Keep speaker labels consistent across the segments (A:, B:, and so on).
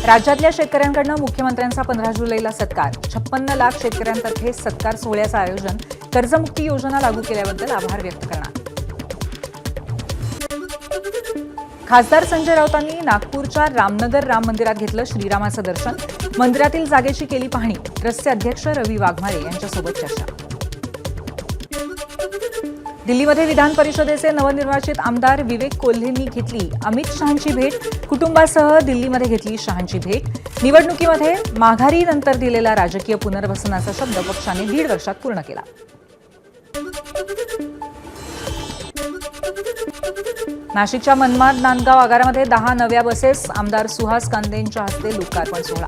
A: राज्यातल्या शेतकऱ्यांकडून मुख्यमंत्र्यांचा 15 जुलैला सत्कार. 56 लाख शेतकऱ्यांतर्फे सत्कार सोहळ्याचं आयोजन. कर्जमुक्ती योजना लागू केल्याबद्दल आभार व्यक्त करणार. खासदार संजय राऊतांनी नागपूरच्या रामनगर राम मंदिरात घेतलं श्रीरामाचं दर्शन. मंदिरातील जागेची केली पाहणी. ट्रस्टचे अध्यक्ष रवी वाघमारे यांच्यासोबत चर्चा. दिल्लीमध्ये विधान परिषदेचे नवनिर्वाचित आमदार विवेक कोल्हेंनी घेतली अमित शहांची भेट. कुटुंबासह दिल्लीमध्ये घेतली शहांची भेट. निवडणुकीमध्ये माघारीनंतर दिलेला राजकीय पुनर्वसनाचा शब्द पक्षाने 1.5 वर्षात पूर्ण केला. नाशिकच्या मनमाड नांदगाव आगारामध्ये 10 नव्या बसेस. आमदार सुहास कांदेंच्या हस्ते लोकार्पण सोहळा.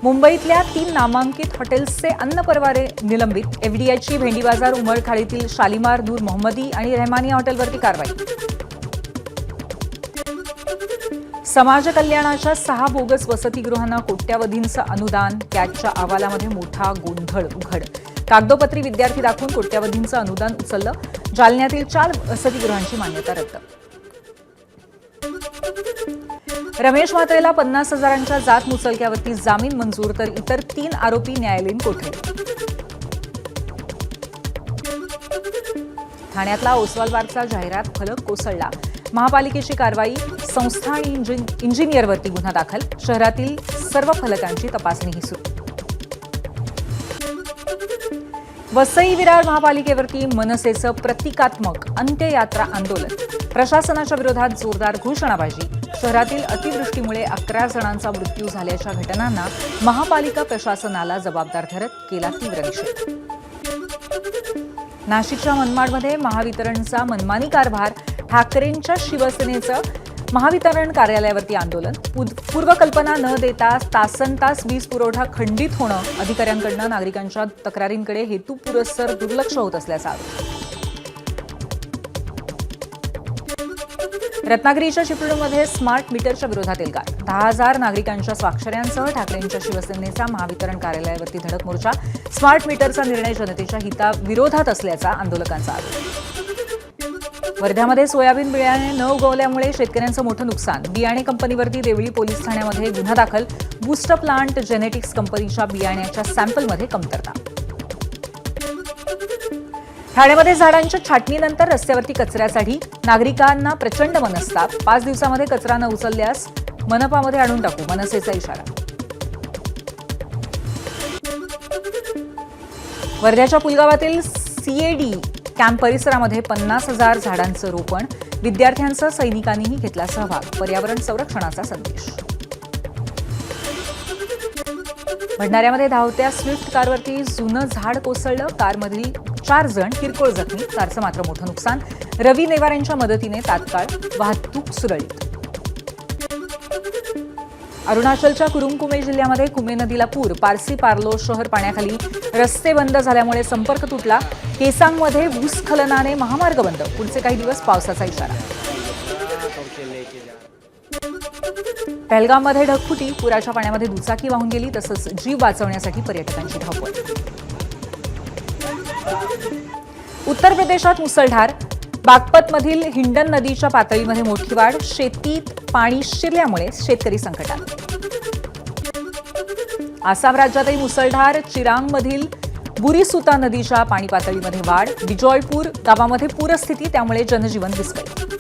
A: मुंबईतल्या 3 नामांकित हॉटेल्सचे अन्न परवाने निलंबित. एफडीआयची भेंडी बाजार उमरखाडीतील शालिमार, नूर मोहम्मदी आणि रेहमानिया हॉटेलवरती कारवाई. समाज कल्याणाच्या 6 बोगस वसतिगृहांना कोट्यावधींचं अनुदान. कॅटच्या अहवालामध्ये मोठा गोंधळ उघड. कागदोपत्री विद्यार्थी दाखवून कोट्यावधींचं अनुदान उचललं. जालन्यातील 4 वसतिगृहांची मान्यता रद्द. रमेश म्हात्रेला 50,000च्या जात मुचलक्यावरती जामीन मंजूर, तर इतर 3 आरोपी न्यायालयीन कोठडीत. ठाण्यातला ओसवाल पार्कचा जाहिरात फलक कोसळला. महापालिकेची कारवाई. संस्था आणि इंजिनियरवरती गुन्हा दाखल. शहरातील सर्व फलकांची तपासणीही सुरू. वसई विरार महापालिकेवरती मनसेचं प्रतिकात्मक अंत्ययात्रा आंदोलन. प्रशासनाच्या विरोधात जोरदार घोषणाबाजी. शहरातील अतिवृष्टीमुळे 11 जणांचा मृत्यू झाल्याच्या घटनांना महापालिका प्रशासनाला जबाबदार धरत केला तीव्र निषेध. नाशिकच्या मनमाडमध्ये महावितरणचा मनमानी कारभार. ठाकरेंच्या शिवसेनेचं महावितरण कार्यालयावरती आंदोलन. पूर्वकल्पना न देता तासनतास वीज पुरवठा खंडित होणं. अधिकाऱ्यांकडून नागरिकांच्या तक्रारींकडे हेतुपुरस्सर दुर्लक्ष होत असल्याचा आरोप. रत्नागिरीच्या चिपळूणमध्ये स्मार्ट मीटरच्या विरोधात एल्गार. 10,000 नागरिकांच्या स्वाक्षऱ्यांसह ठाकरेंच्या शिवसेनेचा महावितरण कार्यालयावरती धडक मोर्चा. स्मार्ट मीटरचा निर्णय जनतेच्या हिताविरोधात असल्याचा आंदोलकांचा आरोप. वर्ध्यामध्ये सोयाबीन बियाणे न उगवल्यामुळे शेतकऱ्यांचं मोठं नुकसान. बियाणे कंपनीवरती देवळी पोलीस ठाण्यामध्ये गुन्हा दाखल. बूस्ट प्लांट जेनेटिक्स कंपनीच्या बियाण्याच्या सॅम्पलमध्ये कमतरता. ठाण्यामध्ये झाडांच्या छाटणीनंतर रस्त्यावरती कचऱ्यासाठी नागरिकांना प्रचंड मनस्ताप. 5 दिवसामध्ये कचरा न उचलल्यास मनपामध्ये आणून टाकू, मनसेचा इशारा. वर्ध्याच्या पुलगावातील सीएडी कॅम्प परिसरामध्ये 50,000 झाडांचं रोपण. विद्यार्थ्यांसह सैनिकांनीही घेतला सहभाग. पर्यावरण संरक्षणाचा संदेश. भंडाऱ्यामध्ये धावत्या स्विफ्ट कारवरती जुनं झाड कोसळलं. कारमधील 4 जण किरकोळ जखमी. कारचं मात्र मोठं नुकसान. रवी नेवार मदतीने तात्काळ वाहतूक सुरळीत. अरुणाचलच्या कुरुंकुमे जिल्ह्यामध्ये कुमे नदीला पूर. पारसी पार्लो शहर पाण्याखाली. रस्ते बंद झाल्यामुळे संपर्क तुटला. केसांगमध्ये भूस्खलनाने महामार्ग बंद. पुढचे काही दिवस पावसाचा इशारा. पहलगाममध्ये ढगफुटी. पुराच्या पाण्यामध्ये दुचाकी वाहून गेली. तसंच जीव वाचवण्यासाठी पर्यटकांची धावपळ. उत्तर प्रदेशात मुसळधार. बागपतमधील हिंडन नदीच्या पातळीमध्ये मोठी वाढ. शेतीत पाणी शिरल्यामुळे शेतकरी संकटात. आसाम राज्यातही मुसळधार. चिरांगमधील बुरीसुता नदीच्या पाणी पातळीमध्ये वाढ. बिजॉयपूर गावामध्ये पूरस्थिती, त्यामुळे जनजीवन विस्कळीत.